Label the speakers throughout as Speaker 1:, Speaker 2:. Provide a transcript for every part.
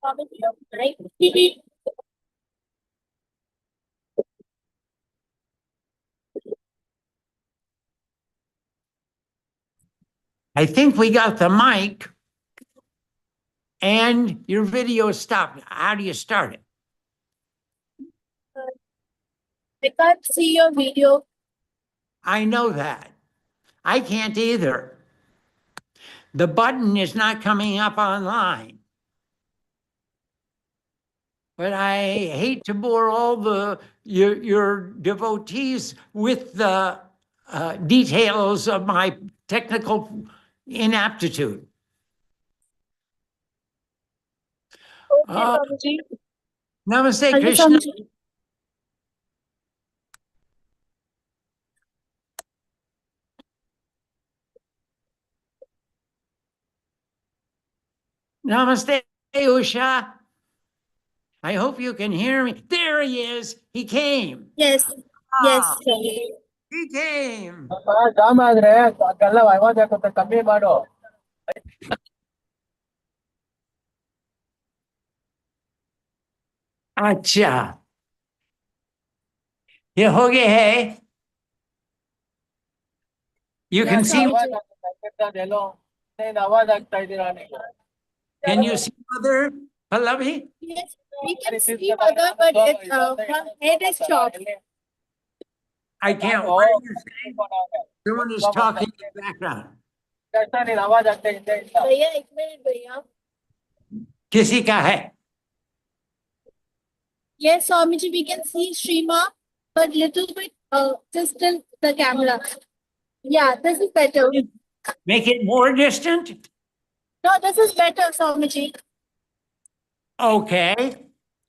Speaker 1: Right?
Speaker 2: I think we got the mic and your video stopped. How do you start it?
Speaker 1: I can't see your video.
Speaker 2: I know that. I can't either. The button is not coming up online. But I hate to bore all your devotees with the details of my technical inaptitude.
Speaker 1: Okay, Swamiji.
Speaker 2: Namaste,
Speaker 1: Thank you,
Speaker 2: Krishna.
Speaker 1: Swamiji.
Speaker 2: Namaste, Usha. I hope you can hear me. There he is. He came.
Speaker 1: Yes. Yes,
Speaker 2: Ah,
Speaker 1: Swamiji.
Speaker 2: he came.
Speaker 3: Jam ಆದ್ರೆ ಅದೆಲ್ಲ ಆವಾಜ್ ಹಾಕುತ್ತೆ ಕಮ್ಮಿ ಮಾಡು.
Speaker 2: अच्छा ये हो गए है. You can see.
Speaker 3: ಆವಾಜ್ ಹಾಕುತ್ತೆ ಅದೆಲ್ಲೋ ಏನು ಆವಾಜ್ ಆಗ್ತಾ ಇದ್ದೀರಾ ನೀವು?
Speaker 2: Can you see Mother Pallavi?
Speaker 1: Yes, we can see Mother, but her head is chopped.
Speaker 2: I can't. What are you saying? Someone is talking in the background.
Speaker 3: कैसा नहीं आवाज आते हैं
Speaker 1: भैया एक मिनट भैया.
Speaker 2: किसी का है?
Speaker 1: Yes, Swamiji, we can see Shrima, but little bit distant the camera. Yeah, this is better.
Speaker 2: Make it more distant?
Speaker 1: No, this is better, Swamiji.
Speaker 2: Okay.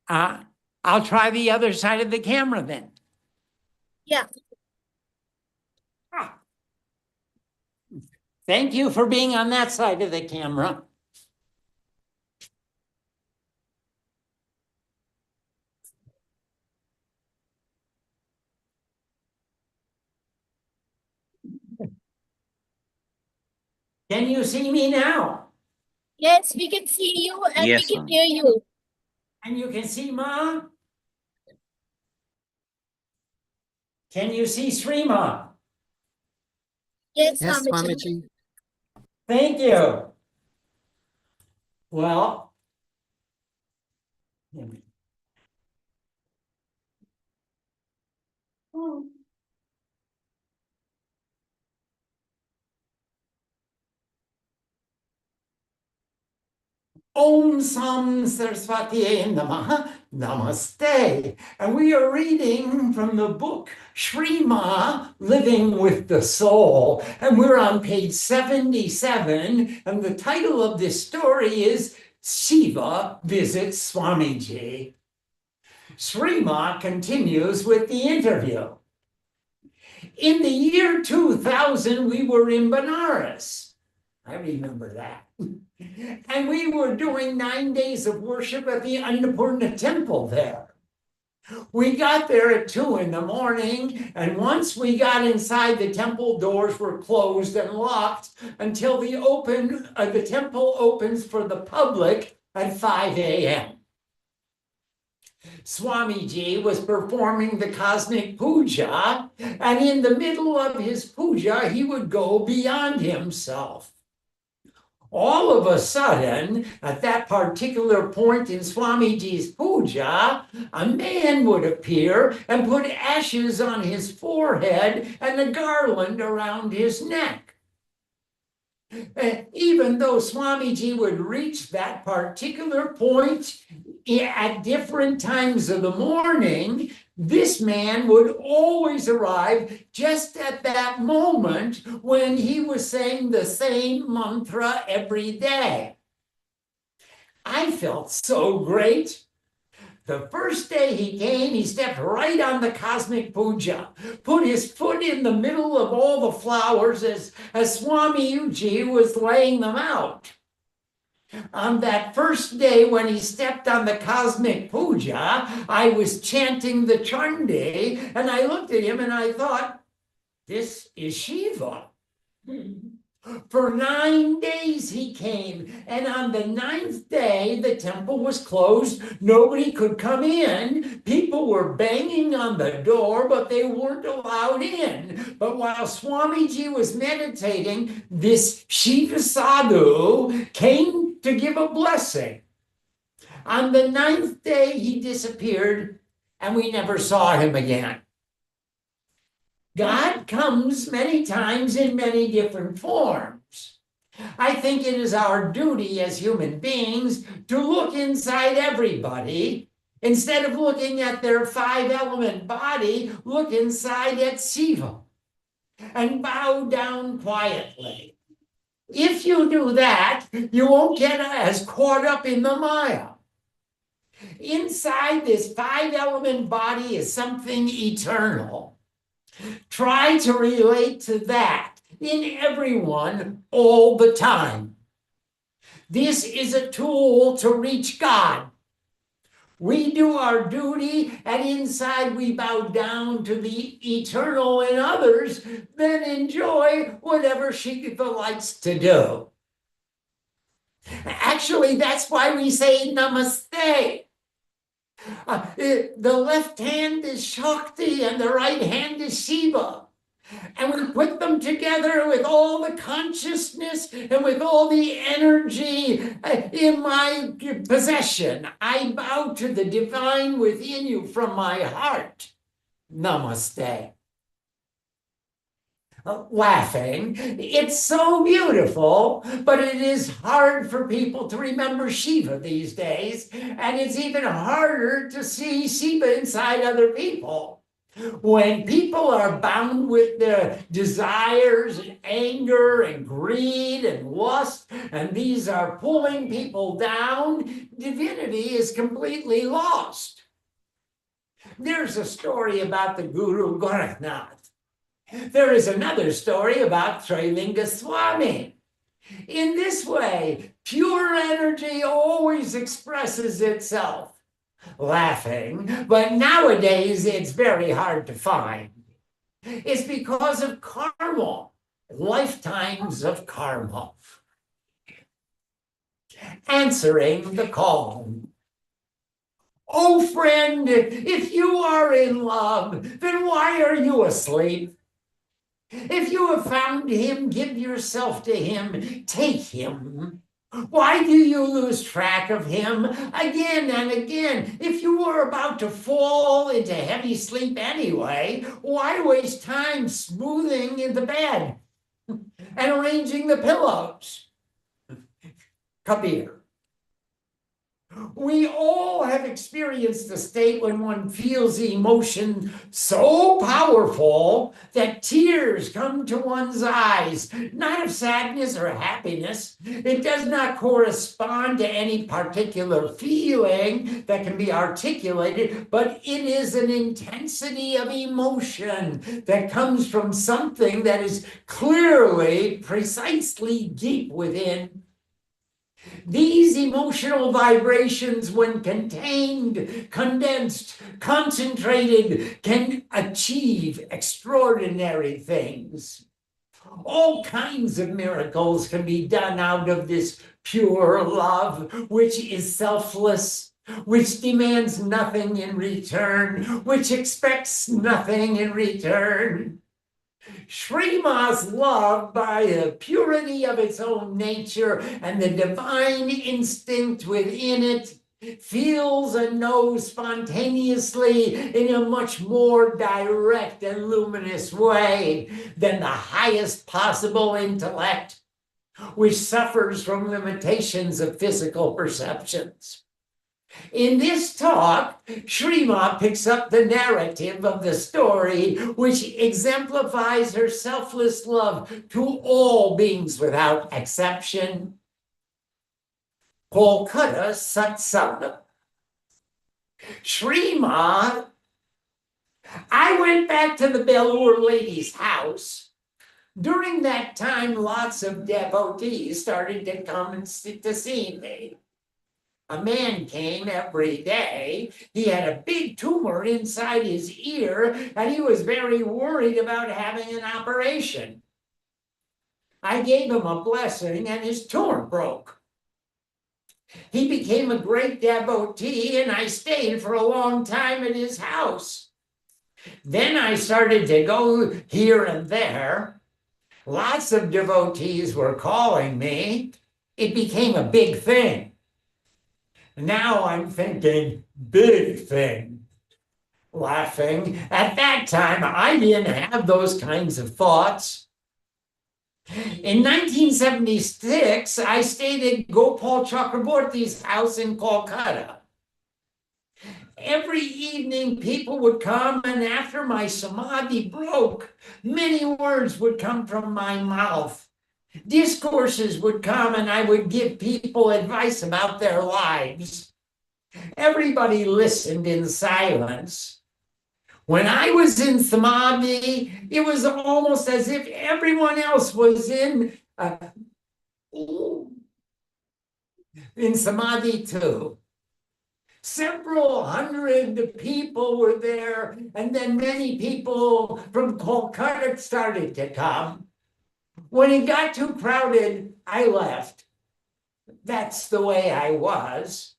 Speaker 2: I'll try the other side of the camera then.
Speaker 1: Yeah.
Speaker 2: Thank you for being on that side of the camera. Can you see me now?
Speaker 1: Yes, we can see you and
Speaker 4: Yes,
Speaker 1: we can
Speaker 4: ma'am.
Speaker 1: hear you.
Speaker 2: And you can see Mom? Can you see Srima?
Speaker 1: Yes,
Speaker 4: Yes,
Speaker 1: Swamiji.
Speaker 4: Swamiji.
Speaker 2: Thank you. Well, Om Sam Saraswati Namaha, Namaste. And we are reading from the book Shrima, Living with the Soul. And we're on page 77. And the title of this story is Shiva Visits Swamiji. Srima continues with the interview. In the year 2000, we were in Benares. I remember that. And we were doing 9 days of worship at the Annapurna temple there. We got there at 2 in the morning, and once we got inside, the temple doors were closed and locked until the temple opens for the public at 5 a.m. Swamiji was performing the cosmic puja, and in the middle of his puja, he would go beyond himself. All of a sudden, at that particular point in Swamiji's puja, a man would appear and put ashes on his forehead and a garland around his neck. Even though Swamiji would reach that particular point at different times of the morning, this man would always arrive just at that moment when he was saying the same mantra every day. I felt so great. The first day he came, he stepped right on the cosmic puja, put his foot in the middle of all the flowers as Swamiji was laying them out. On that first day when he stepped on the cosmic puja, I was chanting the Chandi, and I looked at him and I thought, this is Shiva. For 9 days he came, and on the 9th day the temple was closed. Nobody could come in. People were banging on the door, but they weren't allowed in. But while Swamiji was meditating, this Shiva Sadhu came to give a blessing. On the 9th day he disappeared, and we never saw him again. God comes many times in many different forms. I think it is our duty as human beings to look inside everybody. Instead of looking at their 5-element body, look inside at Shiva and bow down quietly. If you do that, you won't get as caught up in the Maya. Inside this 5-element body is something eternal. Try to relate to that in everyone all the time. This is a tool to reach God. We do our duty, and inside we bow down to the eternal in others, then enjoy whatever Shiva likes to do. Actually, that's why we say namaste. The left hand is Shakti and the right hand is Shiva. And we put them together with all the consciousness and with all the energy in my possession. I bow to the divine within you from my heart. Namaste. Laughing. It's so beautiful, but it is hard for people to remember Shiva these days, and it's even harder to see Shiva inside other people. When people are bound with their desires and anger and greed and lust, and these are pulling people down, divinity is completely lost. There's a story about the Guru Gorakhnath. There is another story about Trilinga Swami. In this way, pure energy always expresses itself. Laughing, but nowadays it's very hard to find. It's because of karma, lifetimes of karma. Answering the call. Oh, friend, if you are in love, then why are you asleep? If you have found him, give yourself to him, take him. Why do you lose track of him again and again? If you were about to fall into heavy sleep anyway, why waste time smoothing in the bed and arranging the pillows? Kabir. We all have experienced a state when one feels emotion so powerful that tears come to one's eyes, not of sadness or happiness. It does not correspond to any particular feeling that can be articulated, but it is an intensity of emotion that comes from something that is clearly, precisely deep within. These emotional vibrations, when contained, condensed, concentrated, can achieve extraordinary things. All kinds of miracles can be done out of this pure love, which is selfless, which demands nothing in return, which expects nothing in return. Shrima's love, by the purity of its own nature and the divine instinct within it, feels and knows spontaneously in a much more direct and luminous way than the highest possible intellect, which suffers from limitations of physical perceptions. In this talk, Shrima picks up the narrative of the story, which exemplifies her selfless love to all beings without exception. Kolkata Satsanga. Shrima, I went back to the Belur lady's house. During that time, lots of devotees started to come and to see me. A man came every day. He had a big tumor inside his ear, and he was very worried about having an operation. I gave him a blessing and his tumor broke. He became a great devotee and I stayed for a long time at his house. Then I started to go here and there. Lots of devotees were calling me. It became a big thing. Now I'm thinking, big thing. Laughing. At that time, I didn't have those kinds of thoughts. In 1976, I stayed at Gopal Chakraborty's house in Kolkata. Every evening, people would come, and after my samadhi broke, many words would come from my mouth. Discourses would come, and I would give people advice about their lives. Everybody listened in silence. When I was in samadhi, it was almost as if everyone else was in samadhi too. Several hundred people were there, and then many people from Kolkata started to come. When it got too crowded, I left. That's the way I was.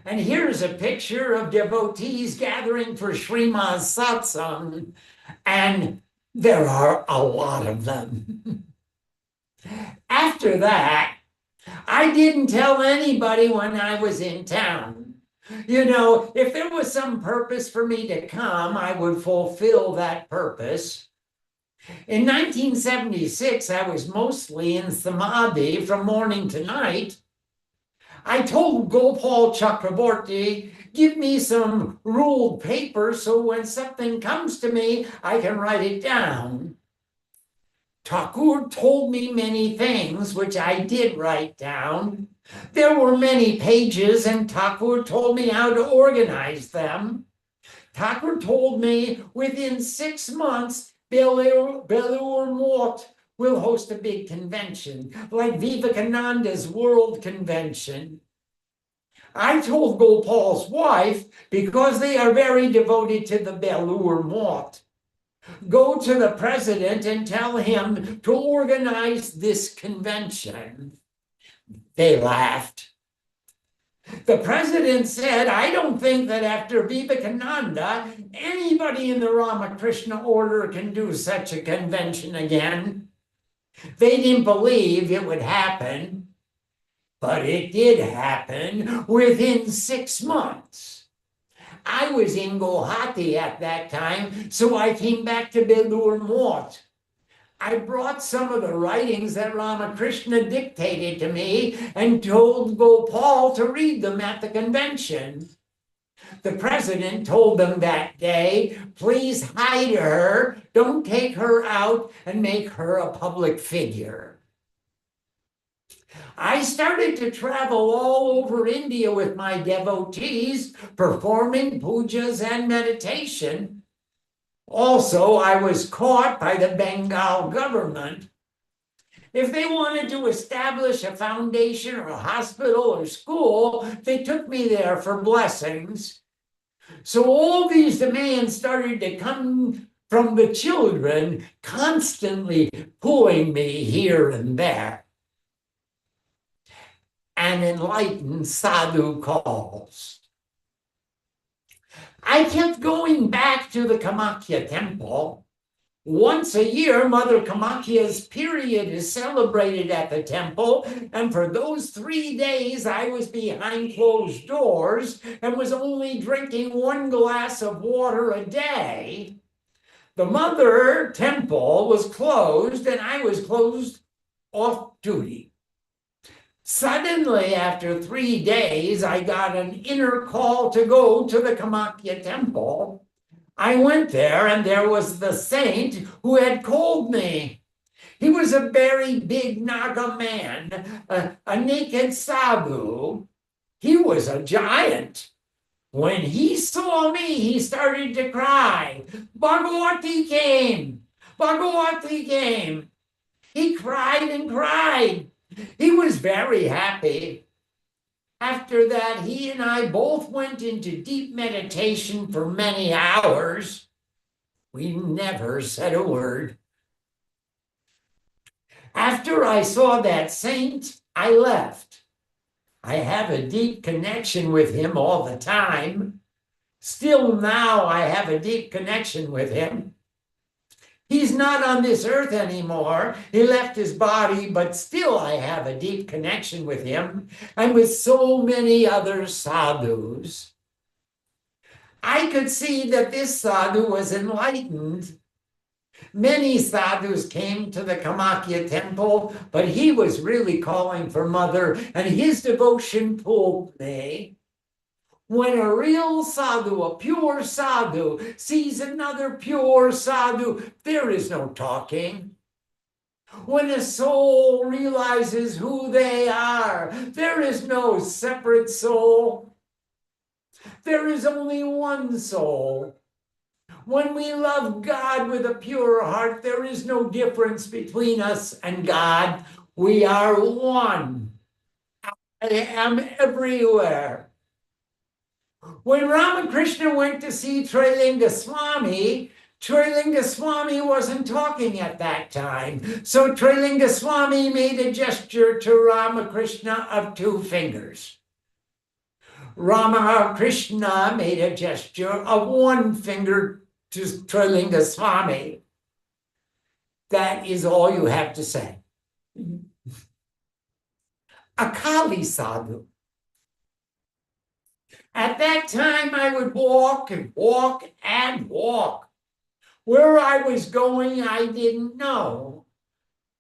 Speaker 2: And here's a picture of devotees gathering for Srima's satsang, and there are a lot of them. After that, I didn't tell anybody when I was in town. You know, if there was some purpose for me to come, I would fulfill that purpose. In 1976, I was mostly in samadhi from morning to night. I told Gopal Chakraborty, give me some ruled paper so when something comes to me, I can write it down. Thakur told me many things, which I did write down. There were many pages, and Thakur told me how to organize them. Thakur told me within 6 months, Belur Mort will host a big convention, like Vivekananda's World Convention. I told Gopal's wife, because they are very devoted to the Belur Mort, go to the president and tell him to organize this convention. They laughed. The president said, I don't think that after Vivekananda, anybody in the Ramakrishna order can do such a convention again. They didn't believe it would happen, but it did happen within 6 months. I was in Guwahati at that time, so I came back to Belur Mort. I brought some of the writings that Ramakrishna dictated to me and told Gopal to read them at the convention. The president told them that day, please hide her, don't take her out and make her a public figure. I started to travel all over India with my devotees, performing pujas and meditation. Also, I was caught by the Bengal government. If they wanted to establish a foundation or a hospital or school, they took me there for blessings. So all these demands started to come from the children, constantly pulling me here and there. An enlightened sadhu calls. I kept going back to the Kamakhya temple. Once a year, Mother Kamakhya's period is celebrated at the temple, and for those 3 days, I was behind closed doors and was only drinking 1 glass of water a day. The Mother temple was closed, and I was closed off duty. Suddenly, after 3 days, I got an inner call to go to the Kamakhya temple. I went there, and there was the saint who had called me. He was a very big Naga man, a naked sadhu. He was a giant. When he saw me, he started to cry, Bhagavati came! Bhagavati came! He cried and cried. He was very happy. After that, he and I both went into deep meditation for many hours. We never said a word. After I saw that saint, I left. I have a deep connection with him all the time. Still now I have a deep connection with him. He's not on this earth anymore. He left his body, but still I have a deep connection with him and with so many other sadhus. I could see that this sadhu was enlightened. Many sadhus came to the Kamakya temple, but he was really calling for mother, and his devotion pulled me. When a real sadhu, a pure sadhu, sees another pure sadhu, there is no talking. When a soul realizes who they are, there is no separate soul. There is only one soul. When we love God with a pure heart, there is no difference between us and God. We are one. I am everywhere. When Ramakrishna went to see Trilinga Swami wasn't talking at that time. So Trilinga Swami made a gesture to Ramakrishna of 2 fingers. Ramakrishna made a gesture of 1 finger to Trilinga Swami. That is all you have to say. Akali Sadhu. At that time, I would walk and walk and walk. Where I was going, I didn't know.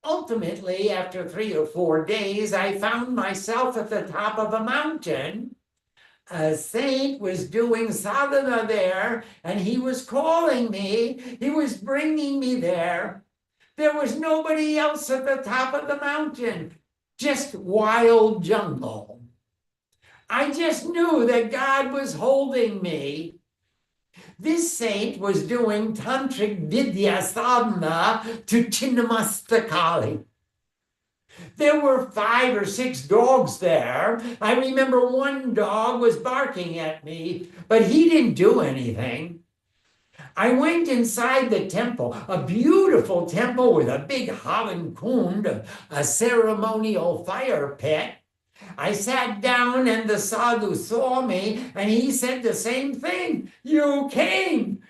Speaker 2: Ultimately, after 3 or 4 days, I found myself at the top of a mountain. A saint was doing sadhana there, and he was calling me. He was bringing me there. There was nobody else at the top of the mountain, just wild jungle. I just knew that God was holding me. This saint was doing tantric vidya sadhana to Chinnamastakali. There were 5 or 6 dogs there. I remember one dog was barking at me, but he didn't do anything. I went inside the temple, a beautiful temple with a big Havan Kund, a ceremonial fire pit. I sat down and the sadhu saw me and he said the same thing. You came.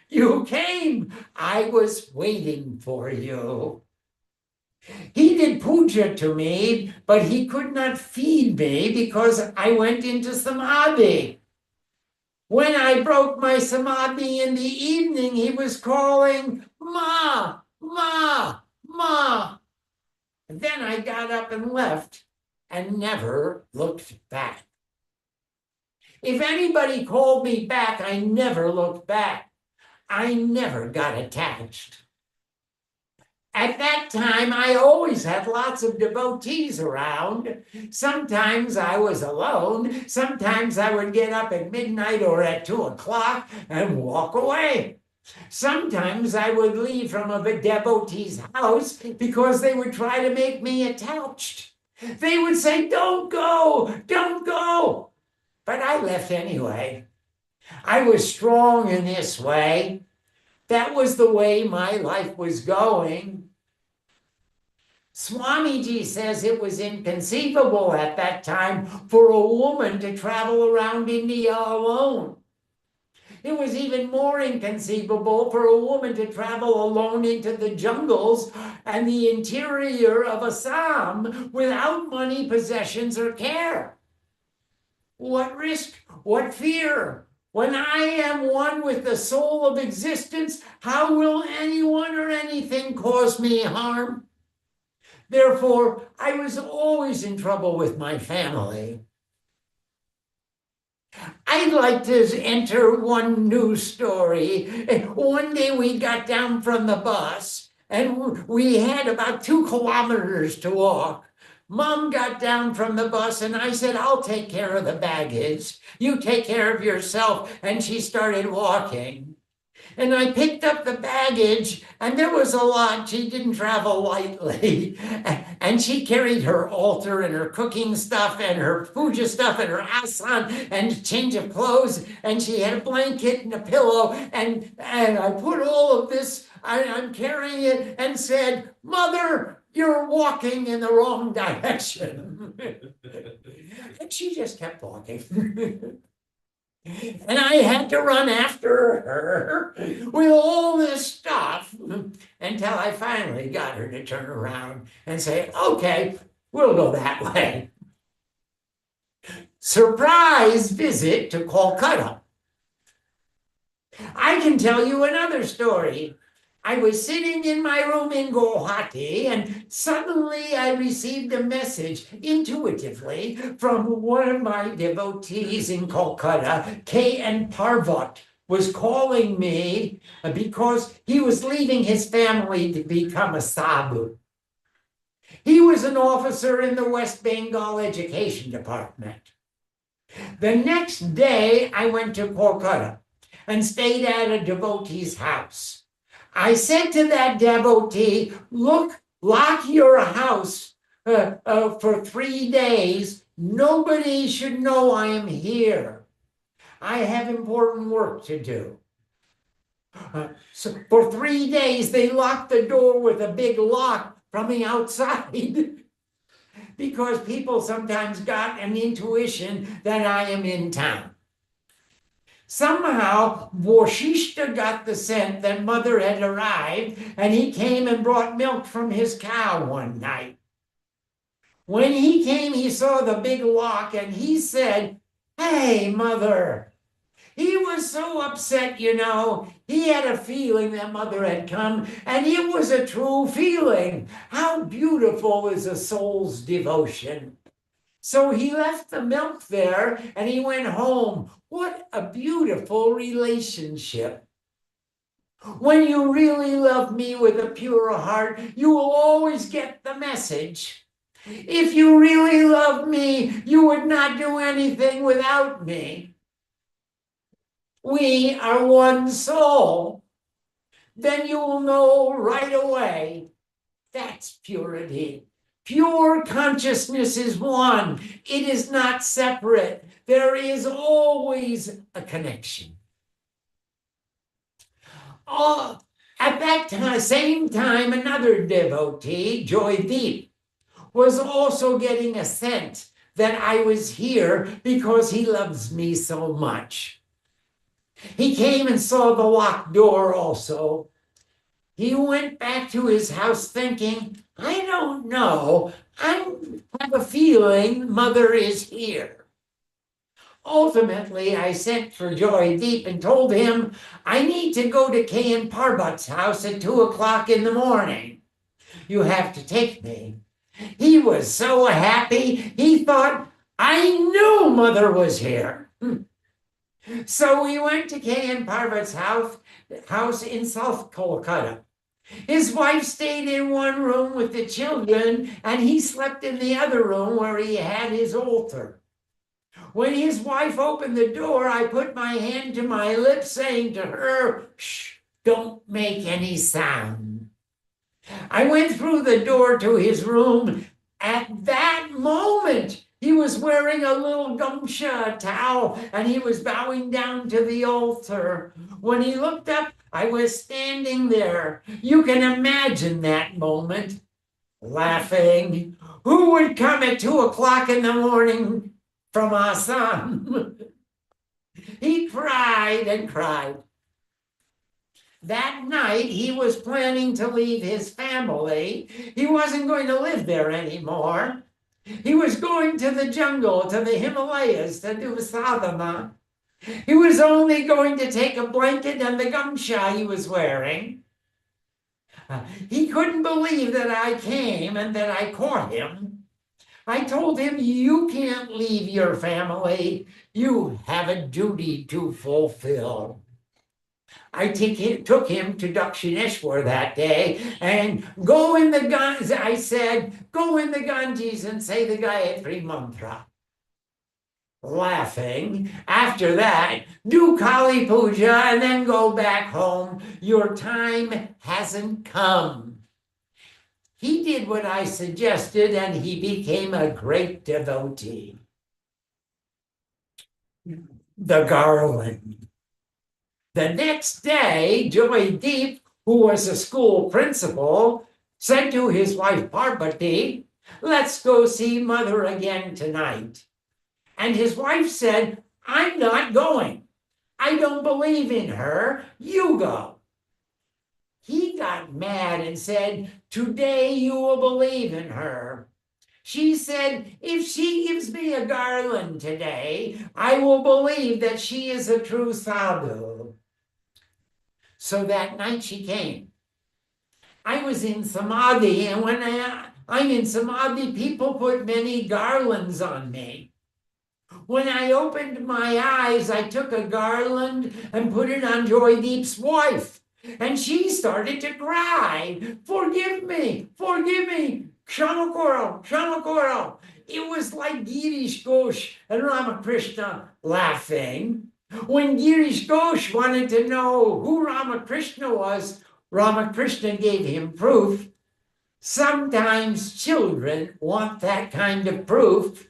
Speaker 2: I was waiting for you. He did puja to me, but he could not feed me because I went into samadhi. When I broke my samadhi in the evening, he was calling, Ma, Ma, Ma. And then I got up and left and never looked back. If anybody called me back, I never looked back. I never got attached. At that time, I always had lots of devotees around. Sometimes I was alone. Sometimes I would get up at midnight or at 2 o'clock and walk away. Sometimes I would leave from a devotee's house because they would try to make me attached. They would say, don't go. But I left anyway. I was strong in this way. That was the way my life was going. Swamiji says it was inconceivable at that time for a woman to travel around India alone. It was even more inconceivable for a woman to travel alone into the jungles and the interior of Assam without money, possessions, or care. What risk? What fear? When I am one with the soul of existence, how will anyone or anything cause me harm? Therefore, I was always in trouble with my family. I'd like to enter one new story. One day we got down from the bus and we had about 2 kilometers to walk. Mom got down from the bus and I said, I'll take care of the baggage. You take care of yourself. And she started walking. And I picked up the baggage, and there was a lot. She didn't travel lightly. And she carried her altar and her cooking stuff and her puja stuff and her asan and change of clothes. And she had a blanket and a pillow. And I put all of this, I'm carrying it, and said, Mother, you're walking in the wrong direction. And she just kept walking. And I had to run after her with all this stuff until I finally got her to turn around and say, okay, we'll go that way. Surprise visit to Calcutta. I can tell you another story. I was sitting in my room in Guwahati, and suddenly I received a message intuitively from one of my devotees in Kolkata. K.N. Parvat was calling me because he was leaving his family to become a sadhu. He was an officer in the West Bengal Education Department. The next day, I went to Kolkata and stayed at a devotee's house. I said to that devotee, look, lock your house for 3 days. Nobody should know I am here. I have important work to do. So for 3 days, they locked the door with a big lock from the outside because people sometimes got an intuition that I am in town. Somehow, Vashishta got the scent that mother had arrived, and he came and brought milk from his cow one night. When he came, he saw the big lock, and he said, hey, mother. He was so upset, you know. He had a feeling that mother had come, and it was a true feeling. How beautiful is a soul's devotion. So he left the milk there and he went home. What a beautiful relationship. When you really love me with a pure heart, you will always get the message. If you really love me, you would not do anything without me. We are one soul. Then you will know right away. That's purity. Pure consciousness is one. It is not separate. There is always a connection. At that same time, another devotee, Joy Deep, was also getting a sense that I was here because he loves me so much. He came and saw the locked door also. He went back to his house thinking, I don't know, I have a feeling mother is here. Ultimately, I sent for Joy Deep and told him, I need to go to K.N. Parbat's house at 2 o'clock in the morning. You have to take me. He was so happy, he thought, I knew mother was here. So we went to K.N. Parbat's house in South Kolkata. His wife stayed in one room with the children, and he slept in the other room where he had his altar. When his wife opened the door, I put my hand to my lips, saying to her, shh, don't make any sound. I went through the door to his room. At that moment, he was wearing a little gamcha towel, and he was bowing down to the altar. When he looked up, I was standing there. You can imagine that moment, laughing. Who would come at 2 o'clock in the morning from Assam? He cried and cried. That night, he was planning to leave his family. He wasn't going to live there anymore. He was going to the jungle, to the Himalayas, to do sadhana. He was only going to take a blanket and the gamcha he was wearing. He couldn't believe that I came and that I caught him. I told him, you can't leave your family. You have a duty to fulfill. I took him to Dakshineshwar that day and go in the Ganges. I said, go in the Ganges and say the Gayatri mantra. Laughing. After that, do Kali Puja and then go back home. Your time hasn't come. He did what I suggested and he became a great devotee. The garland. The next day, Joy Deep, who was a school principal, said to his wife Parvati, "Let's go see mother again tonight." And his wife said, "I'm not going. I don't believe in her. You go." He got mad and said, "Today you will believe in her." She said, "If she gives me a garland today, I will believe that she is a true sadhu." So that night she came. I was in Samadhi, and when I'm in Samadhi, people put many garlands on me. When I opened my eyes, I took a garland and put it on Joydeep's wife. And she started to cry, "Forgive me, forgive me, Kshamakoro, Kshamakoro." It was like Girish Ghosh and Ramakrishna laughing. When Girish Ghosh wanted to know who Ramakrishna was, Ramakrishna gave him proof. Sometimes children want that kind of proof.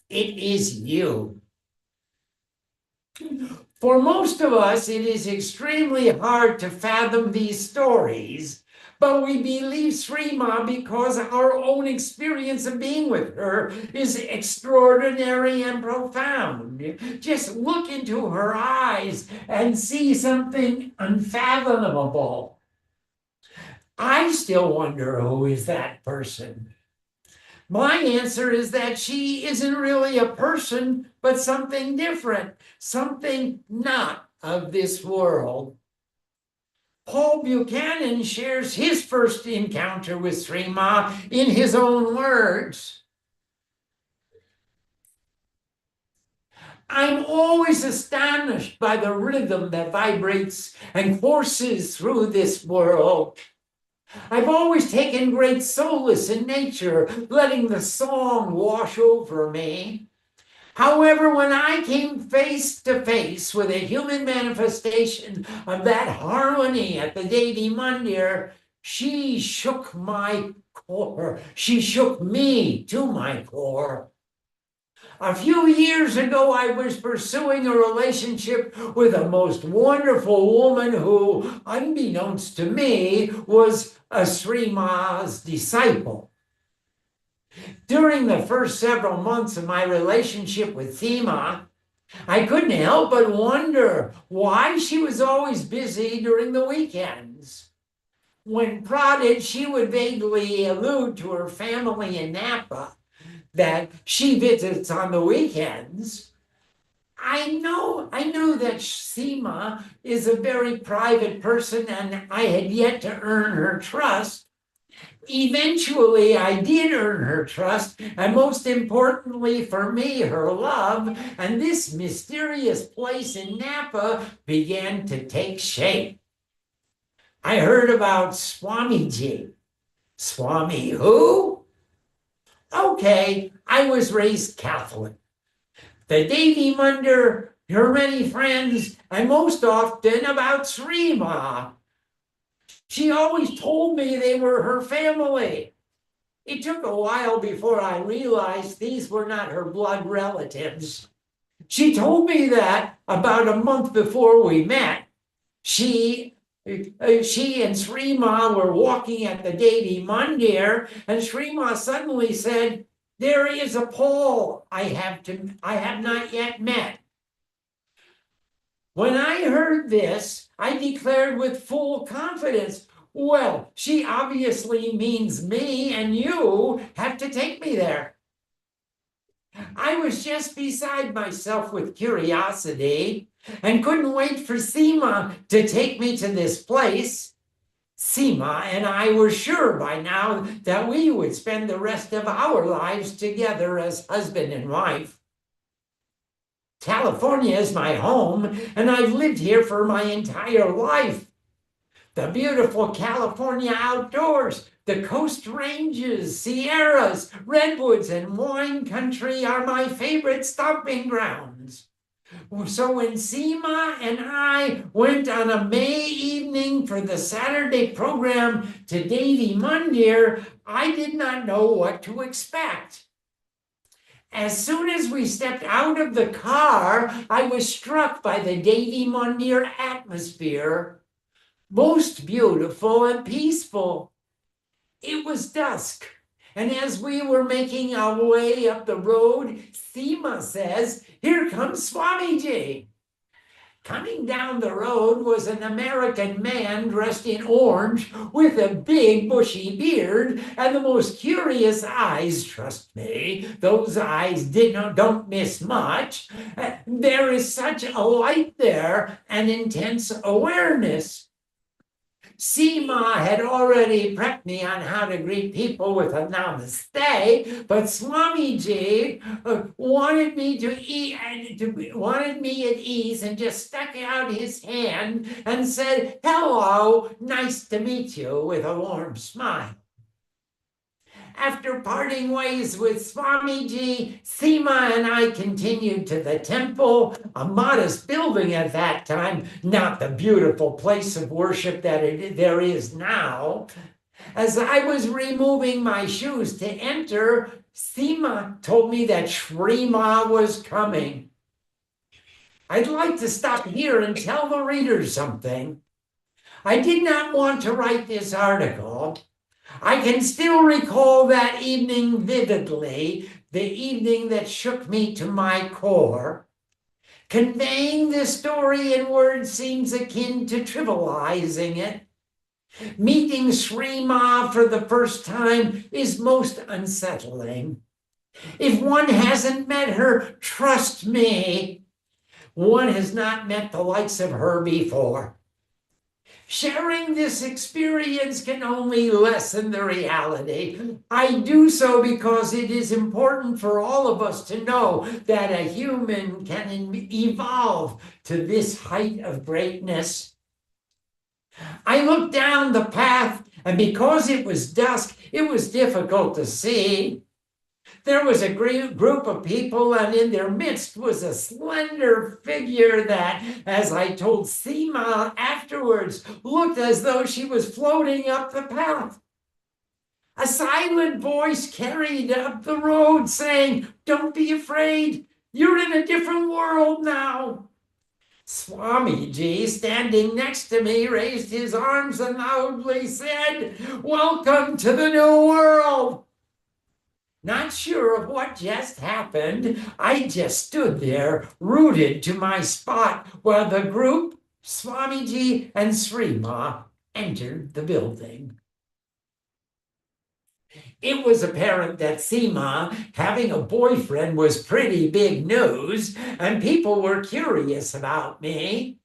Speaker 2: It is you. For most of us, it is extremely hard to fathom these stories, but we believe Srima because our own experience of being with her is extraordinary and profound. Just look into her eyes and see something unfathomable. I still wonder who is that person. My answer is that she isn't really a person, but something different, something not of this world. Paul Buchanan shares his first encounter with Sri Ma in his own words. "I'm always astonished by the rhythm that vibrates and courses through this world. I've always taken great solace in nature, letting the song wash over me. However, when I came face to face with a human manifestation of that harmony at the Devi Mandir, she shook my core. She shook me to my core. A few years ago, I was pursuing a relationship with a most wonderful woman who, unbeknownst to me, was a Sri Ma's disciple. During the first several months of my relationship with Thema, I couldn't help but wonder why she was always busy during the weekends. When prodded, she would vaguely allude to her family in Napa, that she visits on the weekends. I knew that Seema is a very private person, and I had yet to earn her trust. Eventually, I did earn her trust, and most importantly for me, her love, and this mysterious place in Napa began to take shape. I heard about Swamiji. Swami who? Okay, I was raised Catholic. The Devi Mandir, her many friends, and most often about Sri Ma. She always told me they were her family. It took a while before I realized these were not her blood relatives. She told me that about a month before we met. She and Sri Ma were walking at the Devi Mandir, and Sri Ma suddenly said, "There is a Paul I have not yet met." When I heard this, I declared with full confidence, "Well, she obviously means me, and you have to take me there." I was just beside myself with curiosity and couldn't wait for Seema to take me to this place. Seema and I were sure by now that we would spend the rest of our lives together as husband and wife. California is my home, and I've lived here for my entire life. The beautiful California outdoors, the Coast Ranges, Sierras, redwoods, and wine country are my favorite stomping grounds. So when Seema and I went on a May evening for the Saturday program to Devi Mandir, I did not know what to expect. As soon as we stepped out of the car, I was struck by the Devi Mandir atmosphere. most beautiful and peaceful. It was dusk, and as we were making our way up the road, Seema says, "Here comes Swamiji." Coming down the road was an American man dressed in orange with a big bushy beard and the most curious eyes. Trust me, those eyes don't miss much. There is such a light there, an intense awareness. Seema had already prepped me on how to greet people with a namaste, but Swamiji wanted me at ease and just stuck out his hand and said, "Hello, nice to meet you," with a warm smile. After parting ways with Swamiji, Seema and I continued to the temple, a modest building at that time, not the beautiful place of worship that there is now. As I was removing my shoes to enter, Seema told me that Shri Ma was coming. I'd like to stop here and tell the readers something. I did not want to write this article. I can still recall that evening vividly, the evening that shook me to my core. Conveying this story in words seems akin to trivializing it. Meeting Sri Ma for the first time is most unsettling. If one hasn't met her, trust me, one has not met the likes of her before. Sharing this experience can only lessen the reality. I do so because it is important for all of us to know that a human can evolve to this height of greatness. I looked down the path, and because it was dusk, it was difficult to see. There was a group of people, and in their midst was a slender figure that, as I told Seema afterwards, looked as though she was floating up the path. A silent voice carried up the road saying, "Don't be afraid, you're in a different world now." Swamiji, standing next to me, raised his arms and loudly said, "Welcome to the new world." Not sure of what just happened, I just stood there, rooted to my spot, while the group, Swamiji and Sri Ma, entered the building. It was apparent that Seema having a boyfriend was pretty big news, and people were curious about me.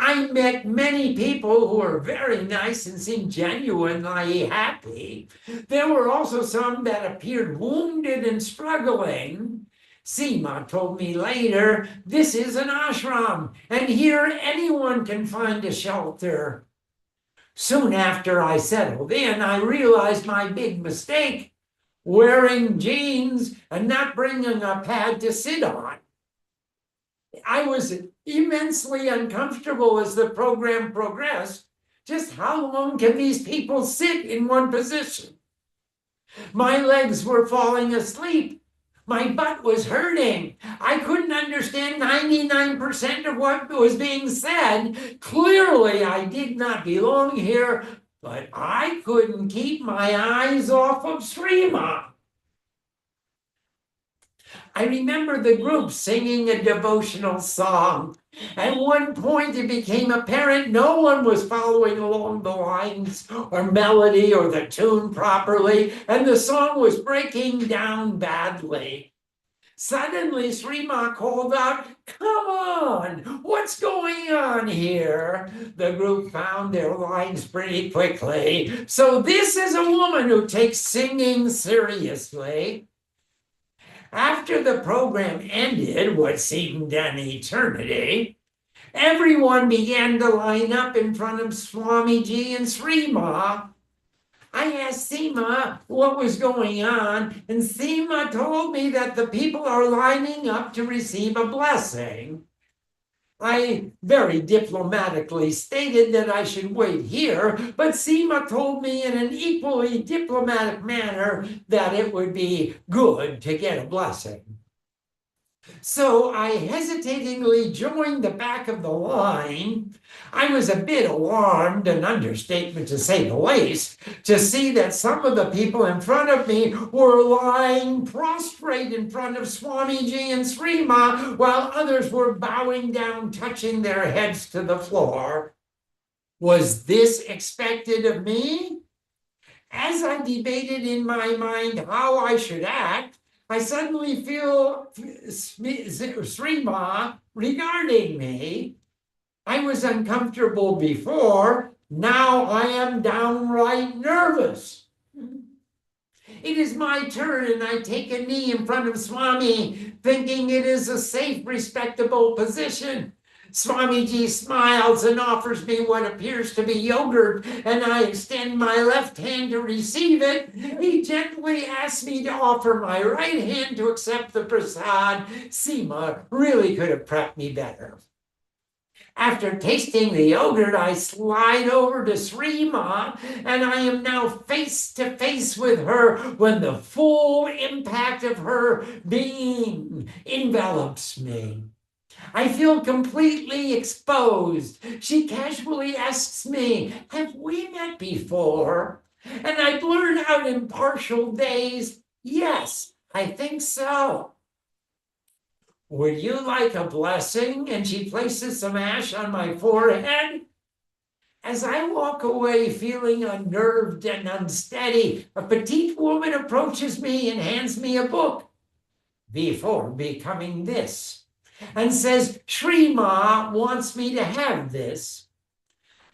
Speaker 2: I met many people who were very nice and seemed genuinely happy. There were also some that appeared wounded and struggling. Seema told me later, this is an ashram, and here anyone can find a shelter. Soon after I settled in, I realized my big mistake, wearing jeans and not bringing a pad to sit on. I was immensely uncomfortable as the program progressed. Just how long can these people sit in one position? My legs were falling asleep. My butt was hurting. I couldn't understand 99% of what was being said. Clearly, I did not belong here, but I couldn't keep my eyes off of Sri Ma. I remember the group singing a devotional song. At one point, it became apparent no one was following along the lines or melody or the tune properly, and the song was breaking down badly. Suddenly, Sri Ma called out, "Come on, what's going on here?" The group found their lines pretty quickly. So this is a woman who takes singing seriously. After the program ended, what seemed an eternity, everyone began to line up in front of Swamiji and Sri Ma. I asked Seema what was going on, and Seema told me that the people are lining up to receive a blessing. I very diplomatically stated that I should wait here, but Seema told me in an equally diplomatic manner that it would be good to get a blessing. So I hesitatingly joined the back of the line. I was a bit alarmed, an understatement to say the least, to see that some of the people in front of me were lying prostrate in front of Swamiji and Srima, while others were bowing down, touching their heads to the floor. Was this expected of me? As I debated in my mind how I should act, I suddenly feel Srima regarding me. I was uncomfortable before. Now I am downright nervous. It is my turn, and I take a knee in front of Swami, thinking it is a safe, respectable position. Swamiji smiles and offers me what appears to be yogurt, and I extend my left hand to receive it. He gently asks me to offer my right hand to accept the prasad. Seema really could have prepped me better. After tasting the yogurt, I slide over to Srima, and I am now face to face with her when the full impact of her being envelops me. I feel completely exposed. She casually asks me, "Have we met before?" And I blurt out in partial daze, "Yes, I think so." "Would you like a blessing?" And she places some ash on my forehead. As I walk away feeling unnerved and unsteady, a petite woman approaches me and hands me a book, Before Becoming This, and says, "Srima wants me to have this."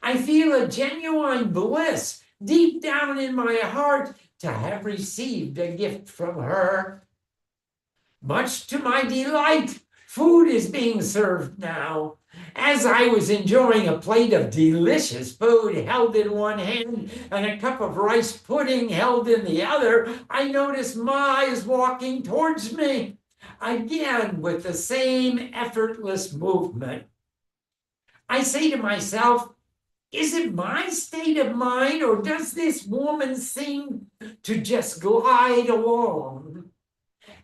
Speaker 2: I feel a genuine bliss deep down in my heart to have received a gift from her. Much to my delight, food is being served now. As I was enjoying a plate of delicious food held in one hand and a cup of rice pudding held in the other, I noticed Ma is walking towards me, again with the same effortless movement. I say to myself, is it my state of mind, or does this woman seem to just glide along?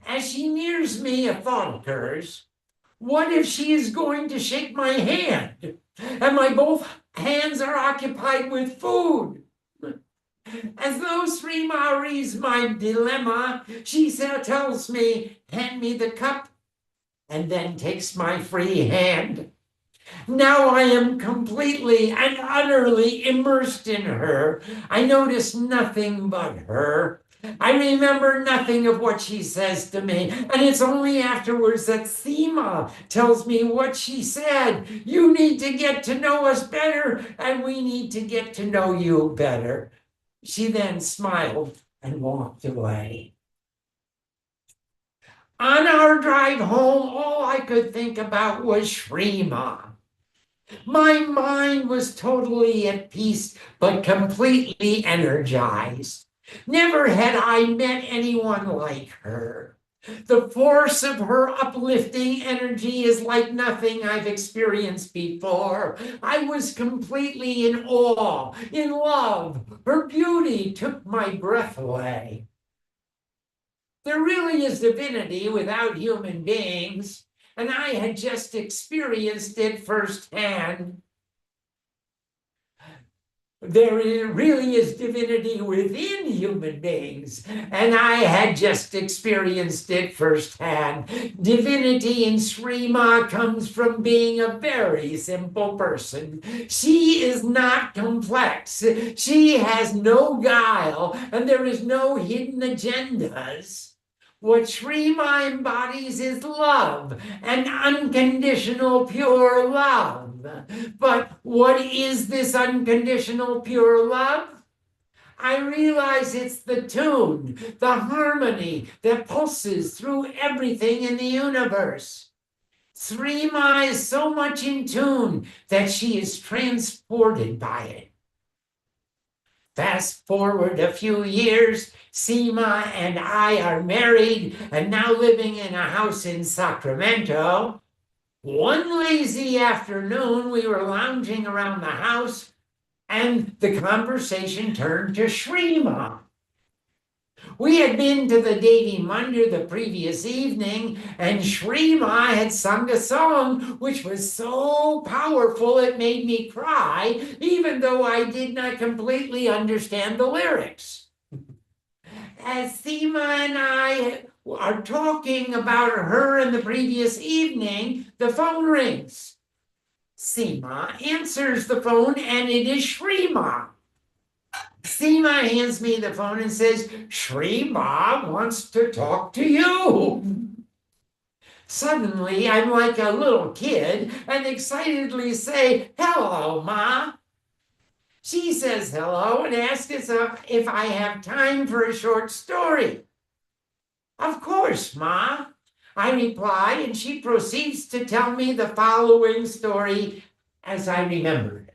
Speaker 2: As she nears me, a thought occurs. What if she is going to shake my hand, and my both hands are occupied with food? As though Srima reads my dilemma, she tells me, "Hand me the cup," and then takes my free hand. Now I am completely and utterly immersed in her. I notice nothing but her. I remember nothing of what she says to me, and it's only afterwards that Seema tells me what she said. "You need to get to know us better, and we need to get to know you better." She then smiled and walked away. On our drive home, all I could think about was Srima. My mind was totally at peace, but completely energized. Never had I met anyone like her. The force of her uplifting energy is like nothing I've experienced before. I was completely in awe, in love. Her beauty took my breath away. There really is divinity without human beings, and I had just experienced it firsthand. There really is divinity within human beings, and I had just experienced it firsthand. Divinity in Srima comes from being a very simple person. She is not complex. She has no guile, and there is no hidden agendas. What Srima embodies is love, and unconditional pure love. But what is this unconditional pure love? I realize it's the tune, the harmony that pulses through everything in the universe. Srima is so much in tune that she is transported by it. Fast forward a few years, Seema and I are married and now living in a house in Sacramento. One lazy afternoon, we were lounging around the house, and the conversation turned to Srima. We had been to the Devi Mandir the previous evening, and Shri Ma had sung a song which was so powerful it made me cry, even though I did not completely understand the lyrics. As Seema and I are talking about her in the previous evening, the phone rings. Seema answers the phone, and it is Shri Ma. Seema hands me the phone and says, Shri Ma wants to talk to you. Suddenly, I'm like a little kid and excitedly say, hello, Ma. She says hello and asks if I have time for a short story. Of course, Ma, I reply, and she proceeds to tell me the following story as I remember it.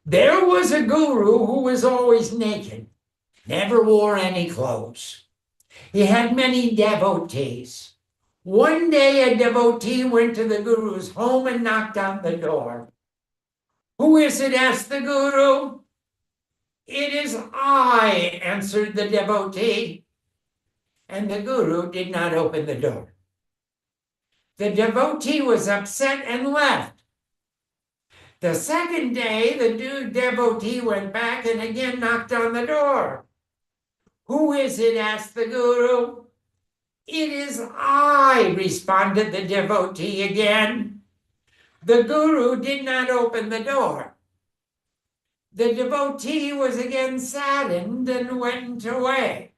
Speaker 2: There was a guru who was always naked, never wore any clothes. He had many devotees. One day a devotee went to the guru's home and knocked on the door. Who is it? Asked the guru. It is I, answered the devotee. And the guru did not open the door. The devotee was upset and left. The second day, the devotee went back and again knocked on the door. Who is it? Asked the guru. It is I, responded the devotee again. The guru did not open the door. The devotee was again saddened and went away.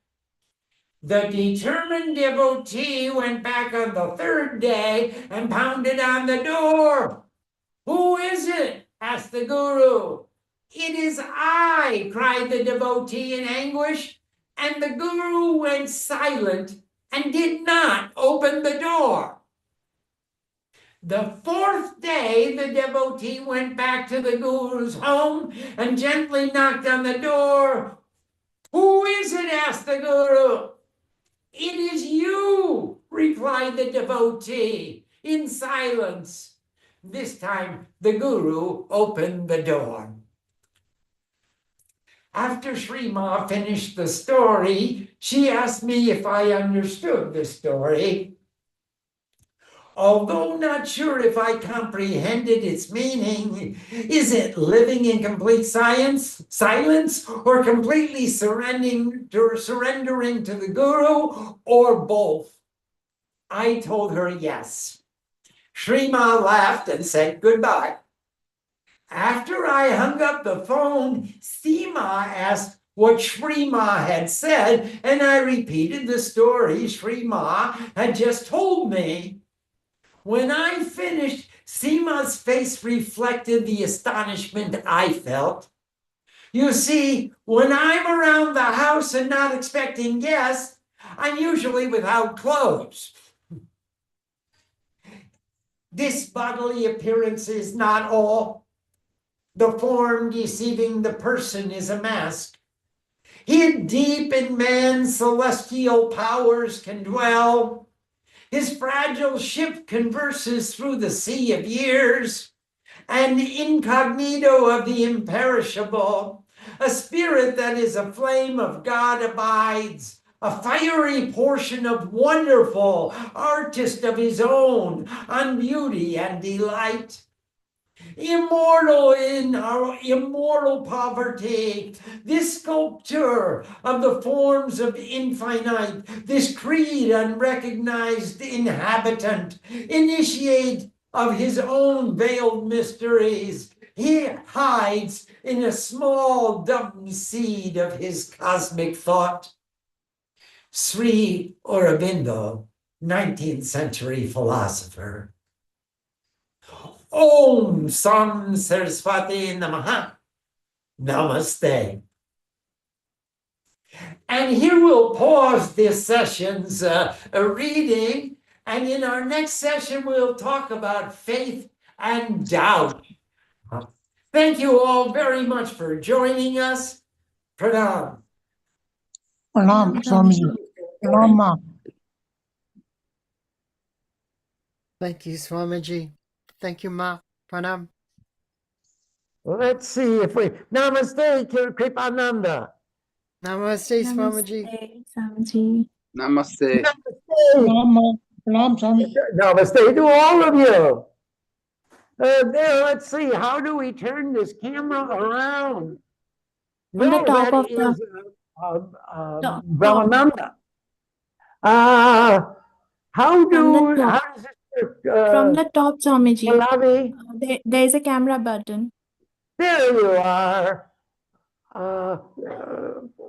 Speaker 2: The determined devotee went back on the third day and pounded on the door. Who is it? Asked the guru. It is I, cried the devotee in anguish, and the guru went silent and did not open the door. The fourth day, the devotee went back to the guru's home and gently knocked on the door. Who is it? Asked the guru. It is you, replied the devotee in silence. This time, the guru opened the door. After Shri Ma finished the story, she asked me if I understood the story. Although not sure if I comprehended its meaning, is it living in complete silence, or completely surrendering to the guru, or both? I told her yes. Shri Ma laughed and said goodbye. After I hung up the phone, Seema asked what Shri Ma had said, and I repeated the story Shri Ma had just told me. When I finished, Seema's face reflected the astonishment I felt. You see, when I'm around the house and not expecting guests, I'm usually without clothes. This bodily appearance is not all. The form deceiving the person is a mask. Hid deep in man's celestial powers can dwell. His fragile ship converses through the sea of years, and incognito of the imperishable, a spirit that is a flame of God abides, a fiery portion of wonderful, artist of his own, on beauty and delight. Immortal in our immortal poverty, this sculptor of the forms of infinite, this creed unrecognized inhabitant, initiate of his own veiled mysteries, he hides in a small dumb seed of his cosmic thought. Sri Aurobindo, 19th century philosopher. Om Sam Saraswati Namaha. Namaste. And here we'll pause this session's reading, and in our next session we'll talk about faith and doubt. Thank you all very much for joining us. Pranam.
Speaker 4: Pranam, Swamiji. Pranam, Ma.
Speaker 5: Thank you, Swamiji. Thank you, Ma. Pranam.
Speaker 2: Let's see if we... Namaste, Kripananda.
Speaker 5: Namaste, Swamiji.
Speaker 6: Swamiji.
Speaker 7: Namaste.
Speaker 4: प्रणाम माँ प्रणाम Swami ji
Speaker 2: Namaste to all of you. There, let's see, how do we turn this camera around?
Speaker 6: On the
Speaker 2: No,
Speaker 6: top
Speaker 2: that
Speaker 6: of the
Speaker 2: is
Speaker 6: top.
Speaker 2: Brahmananda. How
Speaker 6: From the top.
Speaker 2: does this work,
Speaker 6: From the top, Swamiji.
Speaker 2: Pallavi?
Speaker 6: There is a camera button.
Speaker 2: There you are.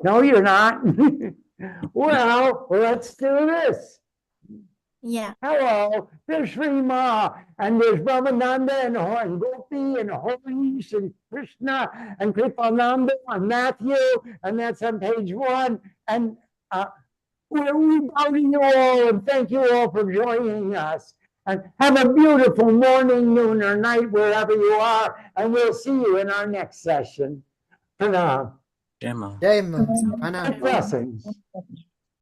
Speaker 2: No, you're not. Well, let's do this.
Speaker 6: Yeah.
Speaker 2: Hello, there's Sri Ma, and there's Brahmananda, and Gopi, and Harish, and Krishna, and Kripananda, and Matthew, and that's on page 1. And we're bow to you all, and thank you all for joining us. And have a beautiful morning, noon, or night, wherever you are, and we'll see you in our next session. Pranam.
Speaker 5: Jai Ma. Pranam.
Speaker 2: Blessings.